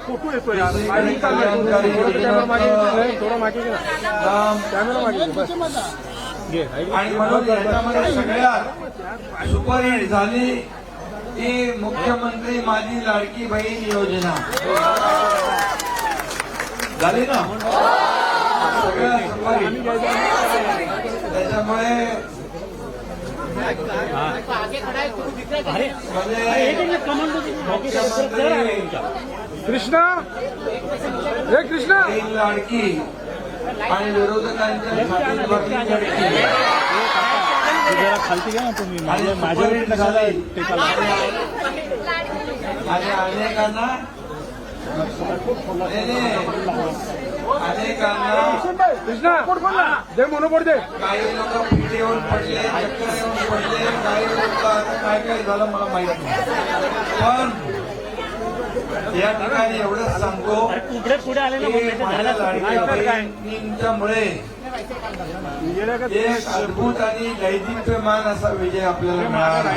Photo येतो यार camera मागे कॅमेरा मागे बस आणि म्हणून याच्यामध्ये सगळ्यात सुपरहिट झाली ही मुख्यमंत्री माझी लाडकी बहीण योजना झाली ना सगळ्यात सुपरहिट. त्याच्यामुळे कृष्णा हे कृष्णा लाडकी आणि विरोधकांच्या छातीवरती लडकी जरा खालती घ्या ना तुम्ही माझ्या आणि अनेकांना कृष्णा दे मनोबळ दे. काही लोक पिठी येऊन पडले चक्कर येऊन पडले काही लोक काय काय झालं मला माहित नाही पण या ठिकाणी एवढंच सांगतो लाडकींच्यामुळे एक अद्भुत आणि दैदिप्यमान असा विजय आपल्याला मिळाला.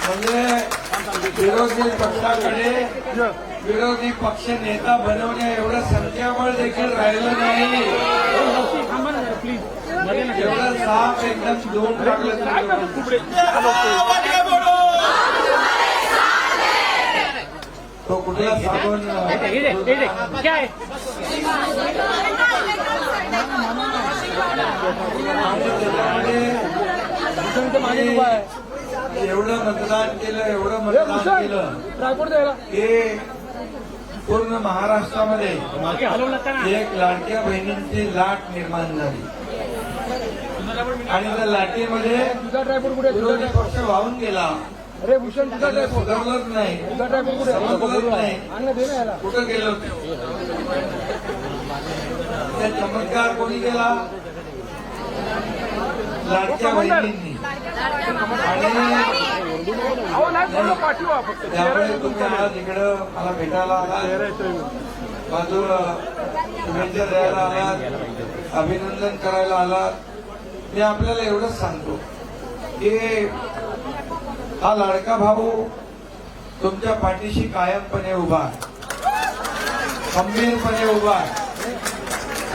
म्हणजे विरोधी पक्षाकडे विरोधी पक्ष नेता बनवण्या एवढं संख्याबळ देखील राहिलं नाही. एवढं साफ एकदम दोन टाकलं तो कुठला साबण एवढं मतदान केलं एवढं मतदान केलं हे पूर्ण महाराष्ट्रामध्ये एक लाडक्या बहिणींची लाट निर्माण झाली आणि त्या लाटेमध्ये विरोधी पक्ष वाहून गेला. अरे भूषण सुधारलंच नाही कुठं गेलं त्या चमत्कार कोणी केला लाडक्या बहिणींनी. त्यामुळे तुम्ही आज इकडं मला भेटायला आलात बाजूला शुभेच्छा द्यायला आलात अभिनंदन करायला आलात. मी आपल्याला एवढंच सांगतो की हा लाडका भाऊ तुमच्या पाठीशी कायमपणे उभा खंबीरपणे उभा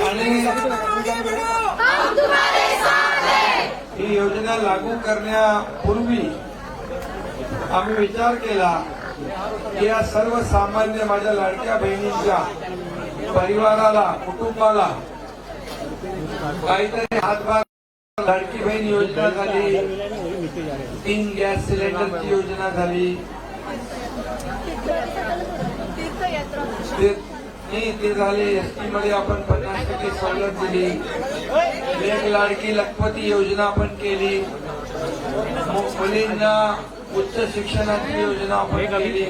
आणि ही योजना लागू करण्यापूर्वी आम्ही विचार केला की या सर्वसामान्य माझ्या लाडक्या बहिणींच्या परिवाराला कुटुंबाला काहीतरी हातभार. लाडकी बहीण योजना झाली 3 गॅस सिलेंडरची योजना झाली ते झाले. एसटी मध्ये आपण 50% सवलत दिली. एक लाडकी लखपती योजना आपण केली. मुलींना उच्च शिक्षणाची योजना आपण केली.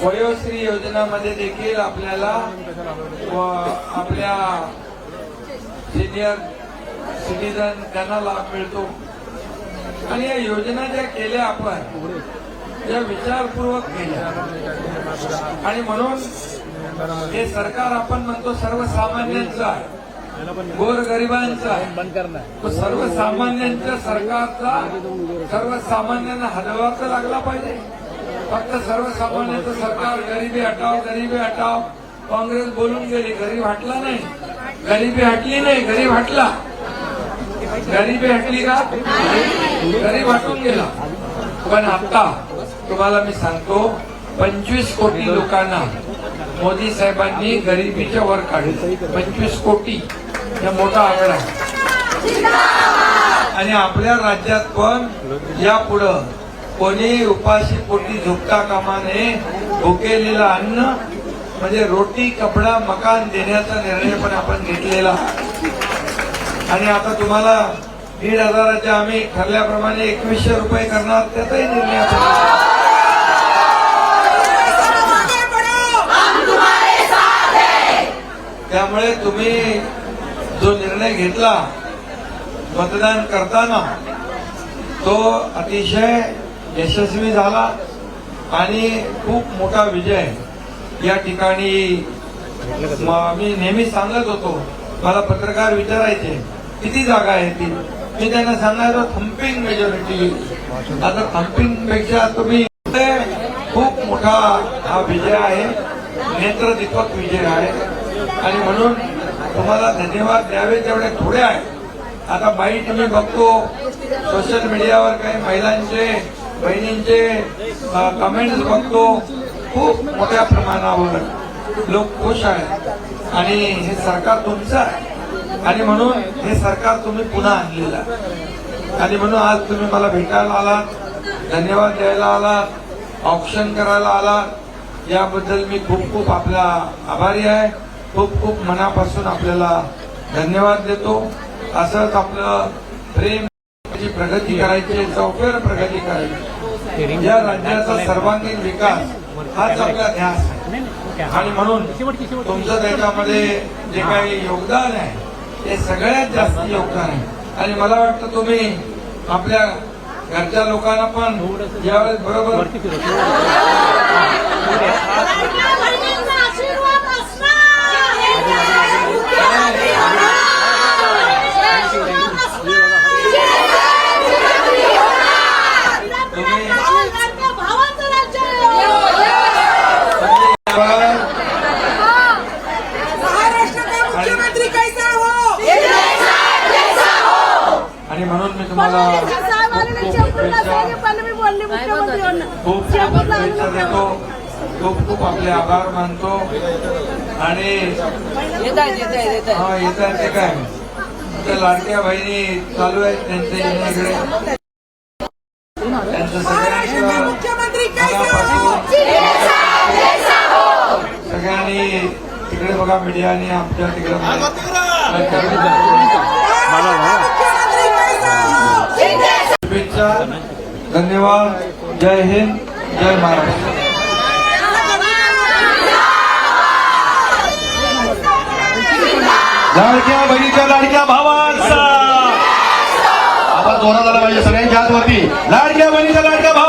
वयोश्री योजनामध्ये देखील आपल्याला आपल्या सिनियर सिटीजन त्यांना लाभ मिळतो. आणि या योजना ज्या केल्या आपण या विचारपूर्वक केल्या आणि म्हणून हे सरकार आपण म्हणतो सर्वसामान्यांचं आहे गोरगरिबांचा आहे. तो सर्वसामान्यांच्या सरकारचा सर्वसामान्यांना हलवाचा लागला पाहिजे. फक्त सर्वसामान्यांचं सरकार गरिबी हटाव काँग्रेस बोलून गेली गरीब हटला नाही गरिबी हटली नाही गरीब हटला. गरिबी हटली का गरीब हटून गेला. पण आता तुम्हाला मी सांगतो 25 कोटी लोकांना मोदी साहेबांनी गरिबीच्या वर काढलं. 25 कोटी हा मोठा आकडा आहे. आणि आपल्या राज्यात पण यापुढं कोणी उपाशी पोटी झोपता कामा नये. भुकेलेलं अन्न म्हणजे रोटी कपडा मकान देण्याचा निर्णय पण आपण घेतलेला. आणि आता तुम्हाला 1,500 आम्ही ठरल्याप्रमाणे 2100 रुपये करणार त्याचाही निर्णय आपण. त्यामुळे तुम्ही जो निर्णय घेतला मतदान करताना तो अतिशय यशस्वी झाला आणि खूप मोठा विजय या ठिकाणी. मी नेहमी सांगत होतो मला पत्रकार विचारायचे किती जागा आहे ती मी त्यांना सांगायचो थम्पिंग मेजॉरिटी. आता थम्पिंग पेक्षा तुम्ही खूप मोठा हा विजय आहे, नेत्रदीपक विजय आहे. आणि म्हणून तुम्हाला धन्यवाद द्यावे तेवढे थोडे आहे. आता बाईट मी बघतो सोशल मीडियावर काही महिलांचे बहिणींचे कमेंट्स बघतो, खूप मोठ्या प्रमाणावर लोक खुश आहेत आणि हे सरकार तुमचं आहे आणि म्हणून हे सरकार तुम्ही पुन्हा आणलेलं आहे. आणि म्हणून आज तुम्ही मला भेटायला आलात, धन्यवाद द्यायला आलात, ऑप्शन करायला आलात, याबद्दल मी खूप खूप आपला आभारी आहे. खूप खूप मनापासून आपल्याला धन्यवाद देतो. असंच आपलं प्रेम, प्रगती करायची, चौफेर प्रगती करायची, या राज्याचा सर्वांगीण विकास हाच आपला ध्यास आहे. आणि म्हणून तुमचं त्याच्यामध्ये जे काही योगदान आहे ते सगळ्यात जास्त योगदान आहे. आणि मला वाटतं तुम्ही आपल्या घरच्या लोकांना पण यावेळेस बरोबर आणि म्हणून मी तुम्हाला खूप शुभेच्छा देतो, खूप खूप आपले आभार मानतो. आणि हा येत आहे ते काय त्या लाडक्या बहिणी चालू आहेत त्यांचे येण्याकडे, त्यांचं सगळ्यांचं सगळ्यांनी तिकडे बघा, मीडियाने आमच्या तिकडे शुभेच्छा. धन्यवाद. जय हिंद, जय महाराष्ट्र. लाडक्या बहिणीच्या लाडक्या भावांचा आवाज जोरात आला पाहिजे सगळ्यांच्या हातवरती. लाडक्या बहिणीच्या लाडक्या भावा